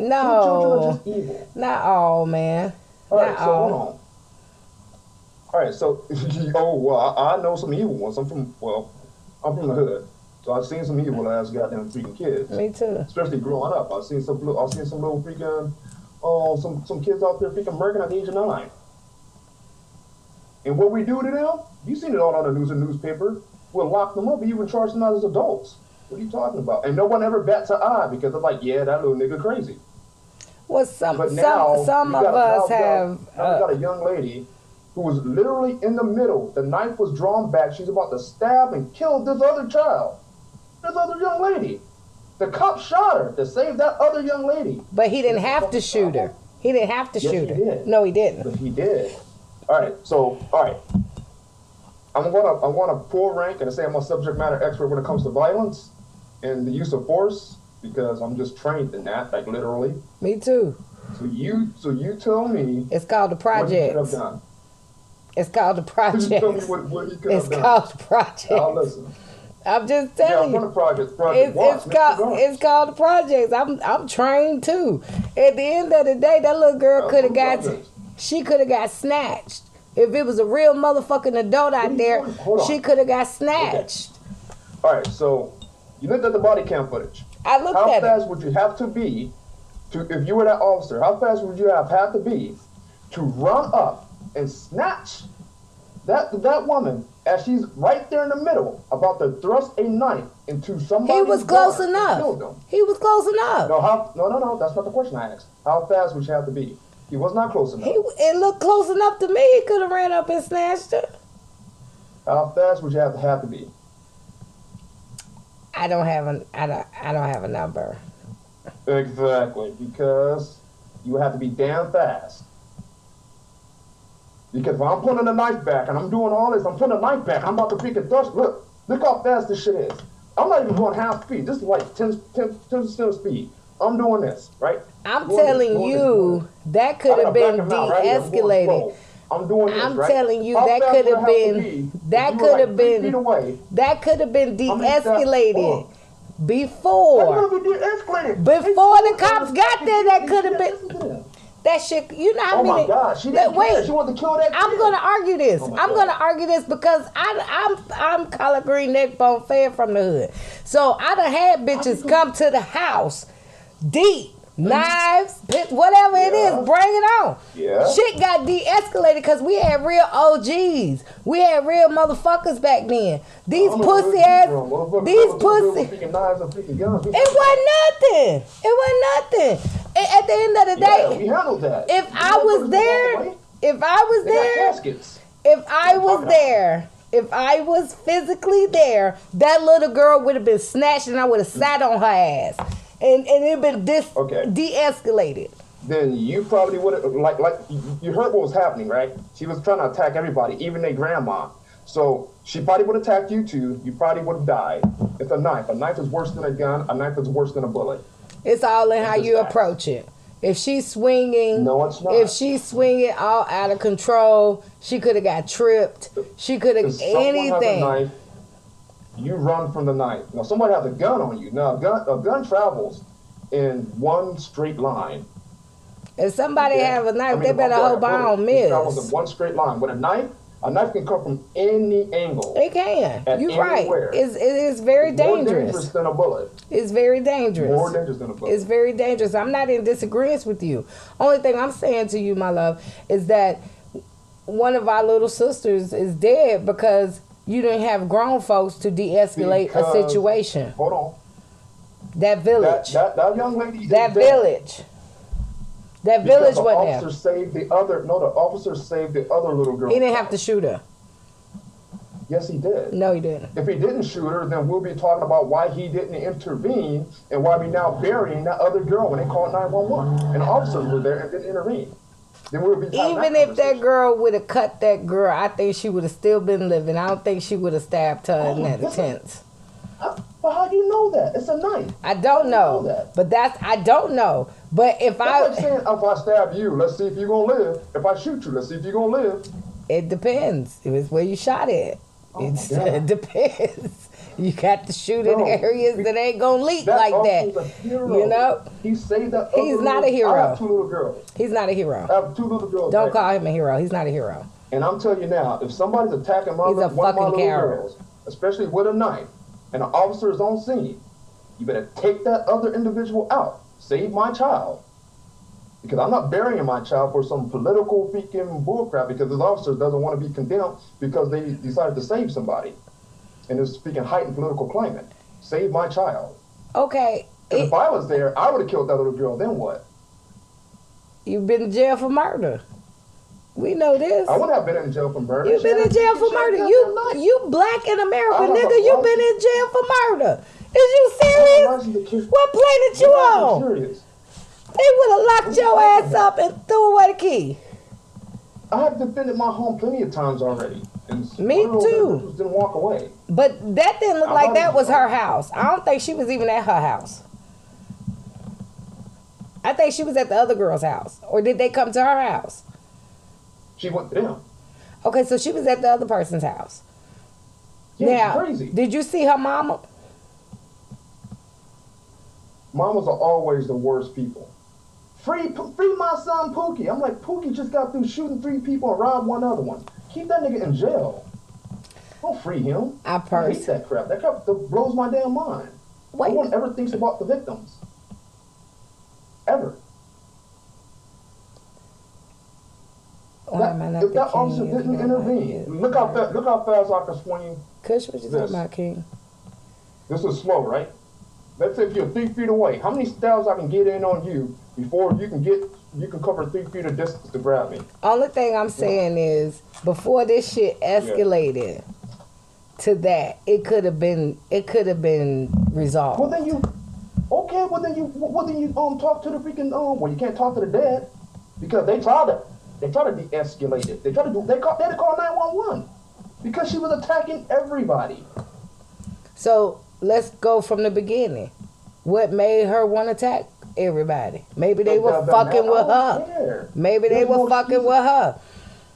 No. Some children are just evil. Not all, man. All right, so hold on. All right, so I know some evil ones. I'm from the hood, so I've seen some evil ass goddamn freaking kids. Me too. Especially growing up, I've seen some little freaking some kids out there freaking murking at the age of 9. And what we do to them, you've seen it all on the news and newspaper. We'll lock them up and even charge them out as adults. What are you talking about? And no one ever bats an eye because they're like, yeah, that little nigga crazy. Well, some of us have. Now we got a young lady who was literally in the middle. The knife was drawn back. She's about to stab and kill this other child. This other young lady. The cop shot her to save that other young lady. But he didn't have to shoot her. He didn't have to shoot her. Did. No, he didn't. But he did. All right. I'm gonna pull rank and say I'm a subject matter expert when it comes to violence and the use of force because I'm just trained in that, like literally. Me too. So you tell me. It's called the project. What he could have done. It's called the project. Tell me what he could have done. It's called the project. I'll listen. I'm just telling you. I'm project it's called the projects. I'm trained too. At the end of the day, that little girl could have got snatched. If it was a real motherfucking adult out there, she could have got snatched. Okay. All right, so you looked at the body cam footage. I looked at it. How fast would you have to be if you were that officer? How fast would you have to be to run up and snatch that woman as she's right there in the middle, about to thrust a knife into somebody? He was close enough. He was close enough. No. That's not the question I asked. How fast would you have to be? He was not close enough. It looked close enough to me. He could have ran up and snatched her. How fast would you have to be? I don't have a number. Exactly, because you have to be damn fast. Because if I'm putting the knife back and I'm doing all this, I'm putting the knife back, I'm about to freaking thrust. Look how fast this shit is. I'm not even going half speed. This is like 10% speed. I'm doing this, right? I'm telling you, that could have been de-escalated. I'm doing this, I'm telling you, that could have been de-escalated before the cops got there. That could have been that shit. You know how many? Oh my God, she didn't care. She wanted to kill that kid. I'm gonna argue this. I'm gonna argue this because I'm collard green neck bone fan from the hood. So I done had bitches come to the house deep. Knives, whatever it is, bring it on. Yeah. Shit got de-escalated because we had real OGs. We had real motherfuckers back then. These pussy ass, these pussy. It wasn't nothing. It wasn't nothing. At the end of the day, we handled that. If I was physically there, that little girl would have been snatched and I would have sat on her ass. And it been de-escalated. Then you probably would have, like you heard what was happening, right? She was trying to attack everybody, even their grandma. So she probably would have attacked you too. You probably would have died. It's a knife. A knife is worse than a gun. A knife is worse than a bullet. It's all in how you approach it. If she's swinging, no, it's not. If she's swinging all out of control, she could have got tripped. She could have anything. You run from the knife. Now, somebody has a gun on you. Now, a gun travels in one straight line. If somebody have a knife, they better hope I don't miss. It travels in one straight line. With a knife can come from any angle. It can. You're right. It is very dangerous. More dangerous than a bullet. It's very dangerous. More dangerous than a bullet. It's very dangerous. I'm not in disagreement with you. Only thing I'm saying to you, my love, is that one of our little sisters is dead because you didn't have grown folks to de-escalate a situation. Hold on. That village. That young lady. That village. That village wasn't there. The officer saved the other little girl. He didn't have to shoot her. Yes, he did. No, he didn't. If he didn't shoot her, then we'll be talking about why he didn't intervene and why we now burying that other girl when they called 911 and the officers were there and didn't intervene. Even if that girl would have cut that girl, I think she would have still been living. I don't think she would have stabbed her in that tent. But how do you know that? It's a knife. I don't know. But I don't know. But if that's like saying, if I stab you, let's see if you're going to live. If I shoot you, let's see if you're going to live. It depends. It was where you shot it. It depends. You got to shoot in areas that ain't gonna leak like that. A hero. You know? He saved that. He's not a hero. I have 2 little girls. He's not a hero. I have 2 little girls. Don't call him a hero. He's not a hero. And I'm telling you now, if somebody's attacking one of my little girls, especially with a knife, and an officer is on scene, you better take that other individual out. Save my child. Because I'm not burying my child for some political freaking bullcrap because this officer doesn't want to be condemned because they decided to save somebody. And it's speaking heightened political climate. Save my child. Okay. If I was there, I would have killed that little girl. Then what? You've been in jail for murder. We know this. I wouldn't have been in jail for murder. You've been in jail for murder. You black in America, nigga. You've been in jail for murder. Is you serious? What plane did you on? Serious. They would have locked your ass up and threw away the key. I have defended my home plenty of times already. And Me too. Didn't walk away. But that didn't look like that was her house. I don't think she was even at her house. I think she was at the other girl's house. Or did they come to her house? She went to them. Okay, so she was at the other person's house. Yeah, now, crazy. Did you see her mama? Mamas are always the worst people. Free my son Pookie. I'm like, Pookie just got through shooting 3 people and robbed 1 other one. Keep that nigga in jail. Don't free him. I hate that crap. That crap blows my damn mind. No one ever thinks about the victims. Ever. If that officer didn't intervene, look how fast I can swing. Kush, what you talking about, King? This is slow, right? Let's say if you're 3 feet away, how many stabs I can get in on you before you can cover 3 feet of distance to grab me? Only thing I'm saying is before this shit escalated to that, it could have been resolved. Well then you talk to the freaking well, you can't talk to the dead because they try to de-escalate it. They had to call 911 because she was attacking everybody. So let's go from the beginning. What made her want to attack everybody? Maybe they were fucking with her. Maybe they were fucking with her.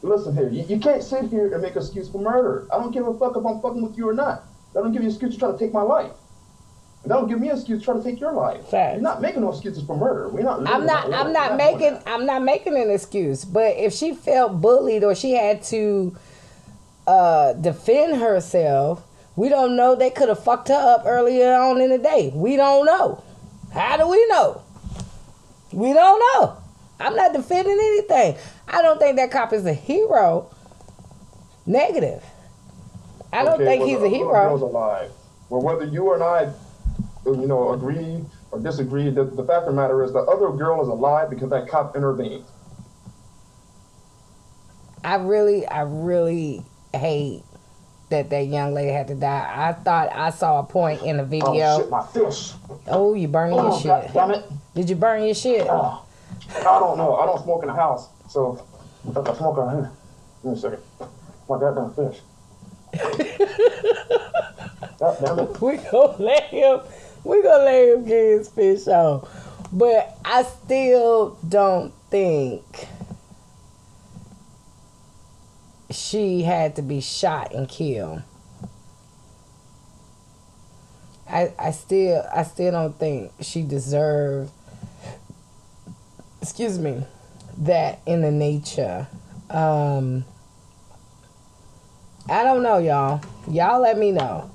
Listen here, you can't sit here and make an excuse for murder. I don't give a fuck if I'm fucking with you or not. That don't give you an excuse to try to take my life. And that don't give me an excuse to try to take your life. Facts. You're not making no excuses for murder. We're not. I'm not making an excuse. But if she felt bullied or she had to defend herself, we don't know. They could have fucked her up earlier on in the day. We don't know. How do we know? We don't know. I'm not defending anything. I don't think that cop is a hero. Negative. I don't think he's a hero. Girl's alive. Well, whether you and I, agree or disagree, the fact of the matter is the other girl is alive because that cop intervened. I really hate that young lady had to die. I thought I saw a point in the video. Oh shit, my fish. Oh, you burning your shit. God damn it. Did you burn your shit? I don't know. I don't smoke in the house. So, if I smoke out here. Give me a second. My goddamn fish. God damn it. We gonna let him get his fish on. But I still don't think she had to be shot and killed. I still don't think she deserved, that in the nature. I don't know, y'all. Y'all let me know.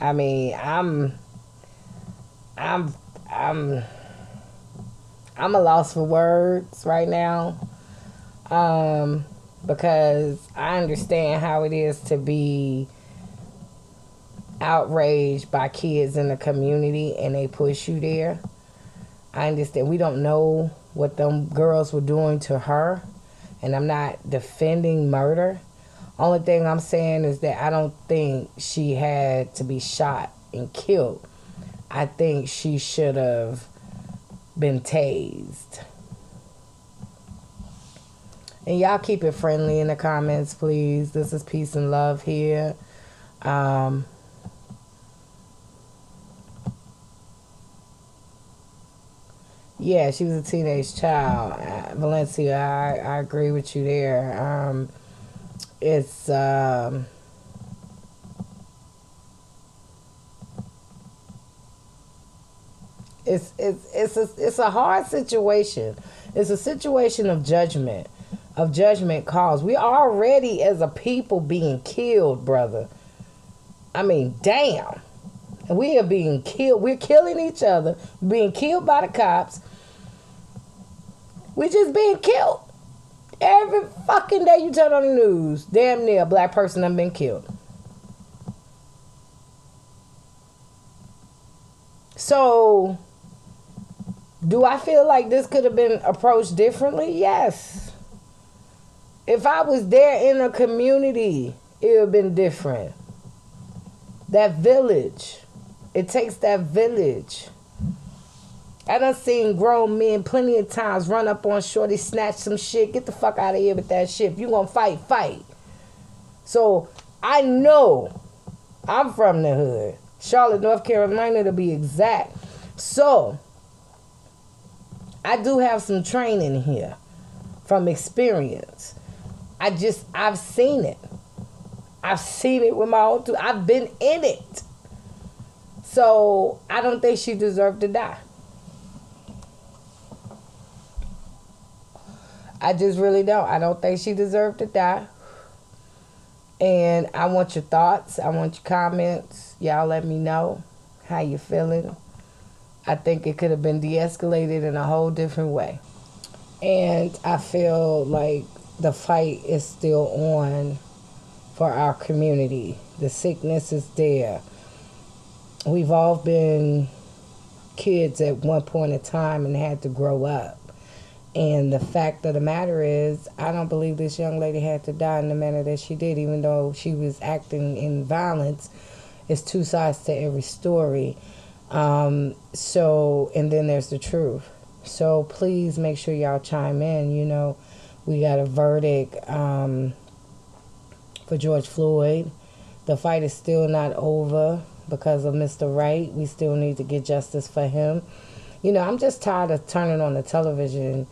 I mean, I'm a loss for words right now. Because I understand how it is to be outraged by kids in the community and they push you there. I understand. We don't know what them girls were doing to her, and I'm not defending murder. Only thing I'm saying is that I don't think she had to be shot and killed. I think she should have been tased. And y'all keep it friendly in the comments, please. This is peace and love here. Yeah, she was a teenage child. Valencia, I agree with you there. It's It's a hard situation. It's a situation of judgment calls. We already as a people being killed, brother. I mean, damn. We are being killed. We're killing each other, being killed by the cops. We're just being killed. Every fucking day you turn on the news, damn near a black person done been killed. So, do I feel like this could have been approached differently? Yes. If I was there in a community, it would have been different. That village. It takes that village. I done seen grown men plenty of times run up on shorty, snatch some shit, get the fuck out of here with that shit. If you gonna fight, fight. So, I know I'm from the hood. Charlotte, North Carolina to be exact. So, I do have some training here from experience. I've seen it. I've seen it with my own two. I've been in it. So, I don't think she deserved to die. I just really don't. I don't think she deserved to die. And I want your thoughts. I want your comments. Y'all let me know how you feeling. I think it could have been de-escalated in a whole different way. And I feel like the fight is still on for our community. The sickness is there. We've all been kids at one point in time and had to grow up. And the fact of the matter is, I don't believe this young lady had to die in the manner that she did, even though she was acting in violence. It's two sides to every story. And then there's the truth. So please make sure y'all chime in. You know, we got a verdict for George Floyd. The fight is still not over because of Mr. Wright. We still need to get justice for him. You know, I'm just tired of turning on the television,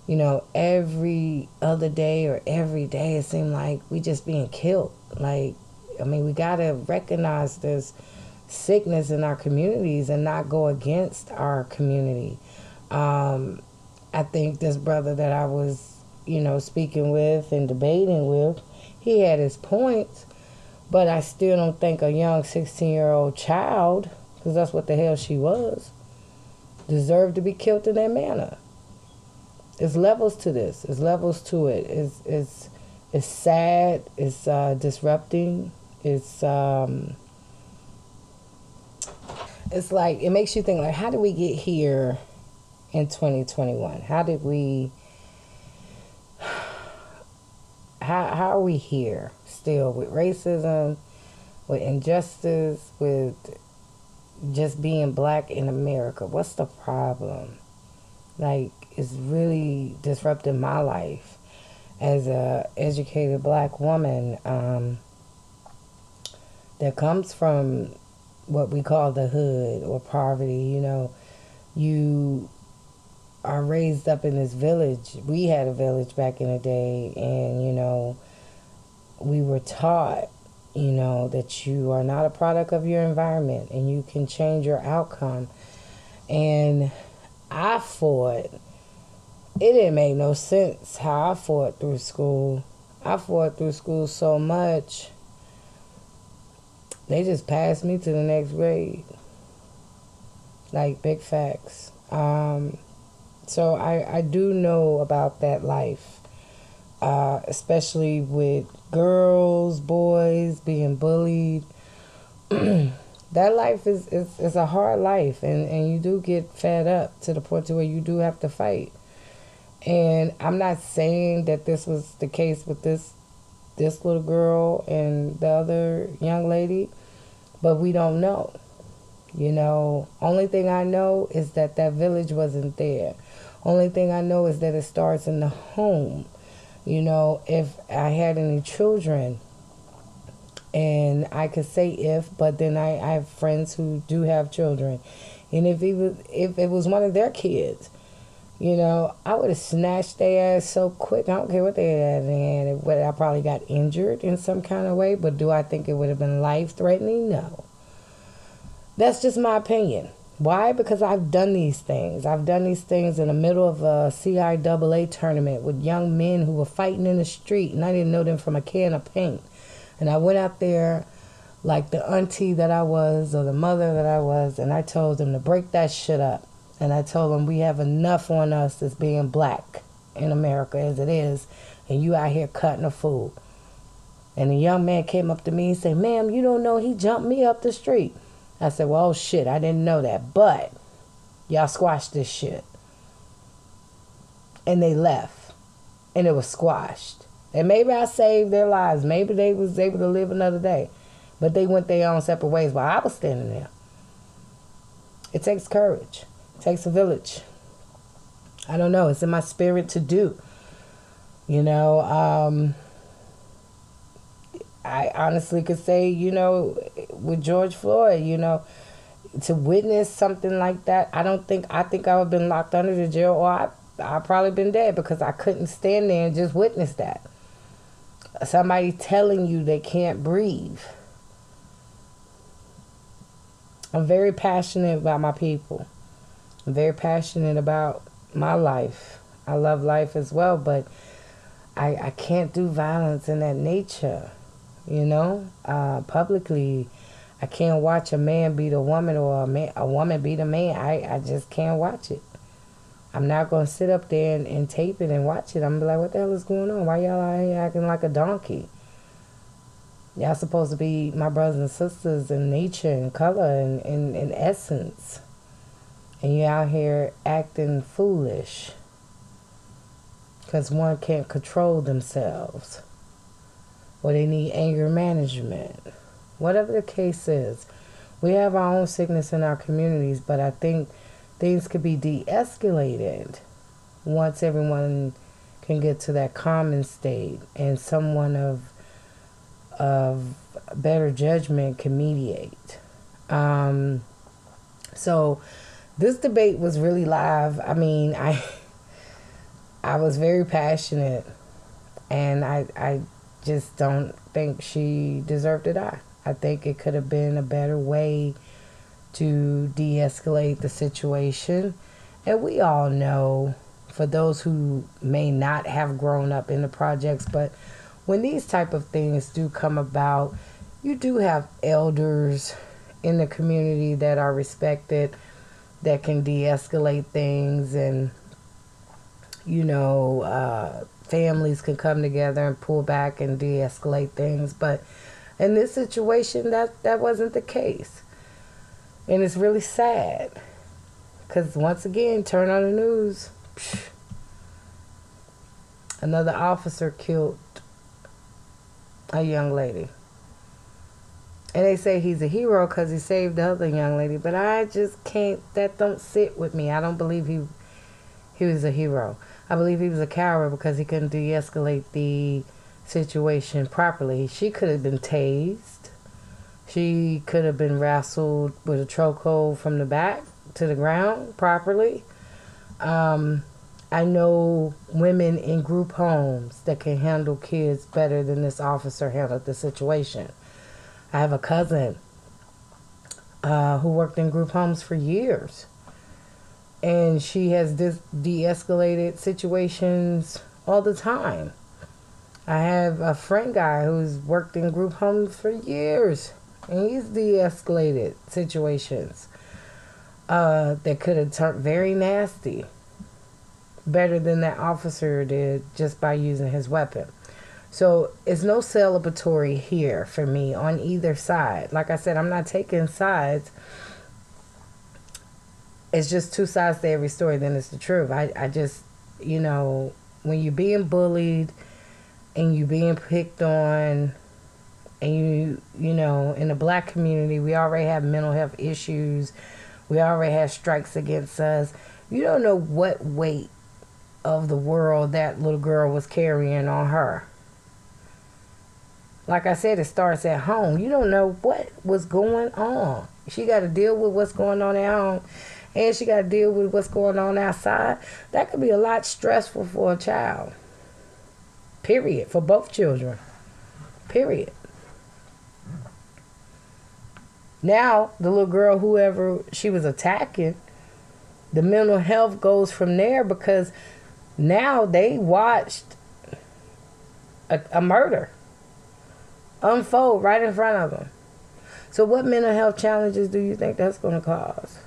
you know, every other day or every day. It seems like we just being killed. Like, I mean, we got to recognize this sickness in our communities and not go against our community. I think this brother that I was, you know, speaking with and debating with, he had his points, but I still don't think a young 16-year-old child, because that's what the hell she was, deserved to be killed in that manner. There's levels to this. There's levels to it. It's sad. It's disrupting. It's like, it makes you think, like, how did we get here in 2021? How did we, how are we here still with racism, with injustice, with just being black in America? What's the problem? Like, it's really disrupting my life as a educated black woman that comes from what we call the hood or poverty. You know, you are raised up in this village. We had a village back in the day, and, you know, we were taught, you know, that you are not a product of your environment and you can change your outcome. And I fought. It didn't make no sense how I fought through school. I fought through school so much. They just passed me to the next grade. Like, big facts. So I do know about that life. Especially with girls, boys being bullied. That life is a hard life, and you do get fed up to the point to where you do have to fight. And I'm not saying that this was the case with this little girl and the other young lady, but we don't know. You know, only thing I know is that village wasn't there. Only thing I know is that it starts in the home. You know, if I had any children, and I could say if, but then I have friends who do have children, and if it was one of their kids, you know, I would have snatched their ass so quick. I don't care what they had in hand. I probably got injured in some kind of way, but do I think it would have been life-threatening? No. That's just my opinion. Why? Because I've done these things. I've done these things in the middle of a CIAA tournament with young men who were fighting in the street, and I didn't know them from a can of paint. And I went out there like the auntie that I was, or the mother that I was, and I told them to break that shit up. And I told them we have enough on us as being black in America as it is, and you out here cutting a fool. And the young man came up to me and said, "Ma'am, you don't know he jumped me up the street." I said, "Well, oh shit, I didn't know that, but y'all squashed this shit." And they left, and it was squashed. And maybe I saved their lives. Maybe they was able to live another day. But they went their own separate ways while I was standing there. It takes courage. It takes a village. I don't know. It's in my spirit to do. You know, I honestly could say, you know, with George Floyd, you know, to witness something like that, I think I would have been locked under the jail, or I probably been dead, because I couldn't stand there and just witness that. Somebody telling you they can't breathe. I'm very passionate about my people. I'm very passionate about my life. I love life as well, but I can't do violence in that nature, you know, publicly. I can't watch a man beat a woman, or a woman beat a man. I just can't watch it. I'm not going to sit up there and tape it and watch it. I'm going to be like, what the hell is going on? Why y'all out here acting like a donkey? Y'all supposed to be my brothers and sisters in nature and color and in essence. And you're out here acting foolish because one can't control themselves, or they need anger management. Whatever the case is, we have our own sickness in our communities, but I think things could be de-escalated once everyone can get to that common state and someone of better judgment can mediate. So this debate was really live. I mean, I was very passionate, and I just don't think she deserved to die. I think it could have been a better way to de-escalate the situation. And we all know, for those who may not have grown up in the projects, but when these type of things do come about, you do have elders in the community that are respected, that can de-escalate things, and you know, families can come together and pull back and de-escalate things. But in this situation, that wasn't the case. And it's really sad, because once again, turn on the news, another officer killed a young lady. And they say he's a hero because he saved the other young lady, but I just can't, that don't sit with me. I don't believe he was a hero. I believe he was a coward because he couldn't de-escalate the situation properly. She could have been tased. She could have been wrestled with a chokehold from the back to the ground properly. I know women in group homes that can handle kids better than this officer handled the situation. I have a cousin who worked in group homes for years, and she has de-escalated situations all the time. I have a friend guy who's worked in group homes for years, and he's de-escalated situations that could have turned very nasty, better than that officer did just by using his weapon. So it's no celebratory here for me on either side. Like I said, I'm not taking sides. It's just two sides to every story, then it's the truth. I just, you know, when you're being bullied and you're being picked on, and you know, in the black community, we already have mental health issues. We already have strikes against us. You don't know what weight of the world that little girl was carrying on her. Like I said, it starts at home. You don't know what was going on. She got to deal with what's going on at home, and she got to deal with what's going on outside. That could be a lot stressful for a child. Period. For both children. Period. Now, the little girl, whoever she was attacking, the mental health goes from there because now they watched a murder unfold right in front of them. So what mental health challenges do you think that's going to cause?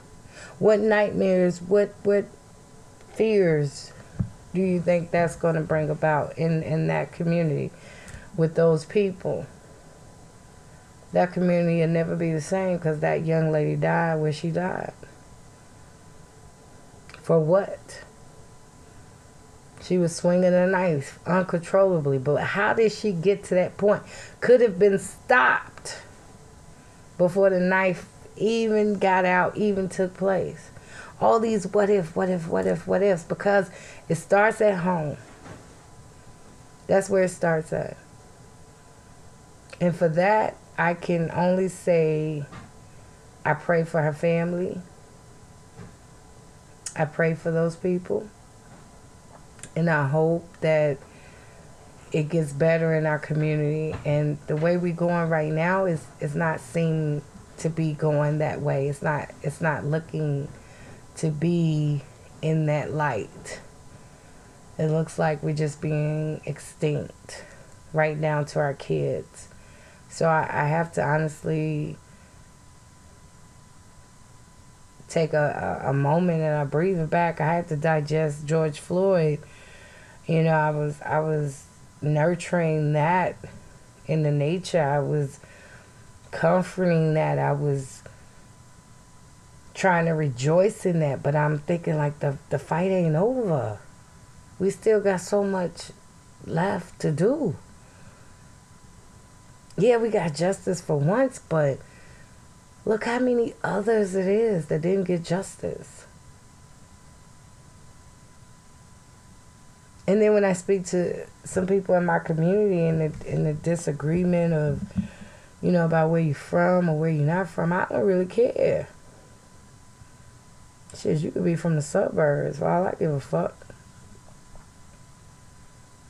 What nightmares, what fears do you think that's going to bring about in that community with those people? That community will never be the same because that young lady died where she died. For what? She was swinging a knife uncontrollably. But how did she get to that point? Could have been stopped before the knife even got out, even took place. All these what ifs, because it starts at home. That's where it starts at. And for that, I can only say I pray for her family. I pray for those people. And I hope that it gets better in our community. And the way we're going right now is not seem to be going that way. It's not looking to be in that light. It looks like we're just being extinct right down to our kids. So I have to honestly take a moment and I breathe it back. I had to digest George Floyd. You know, I was nurturing that in the nature. I was comforting that. I was trying to rejoice in that. But I'm thinking like the fight ain't over. We still got so much left to do. Yeah, we got justice for once, but look how many others it is that didn't get justice. And then when I speak to some people in my community in the disagreement of, you know, about where you're from or where you're not from, I don't really care. Shit, you could be from the suburbs. For all I give a fuck.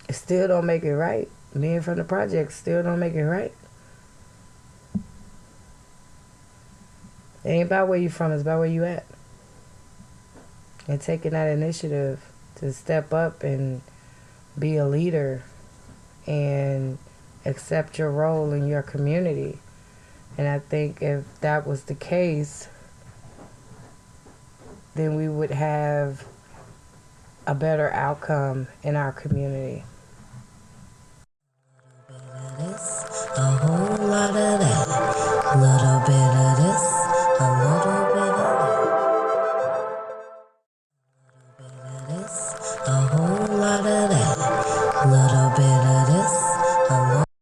It still don't make it right. Being from the project still don't make it right. It ain't about where you from, it's about where you at. And taking that initiative to step up and be a leader and accept your role in your community. And I think if that was the case, then we would have a better outcome in our community. A whole lot of that, a little bit of this, a little bit of that, a little bit of this, a whole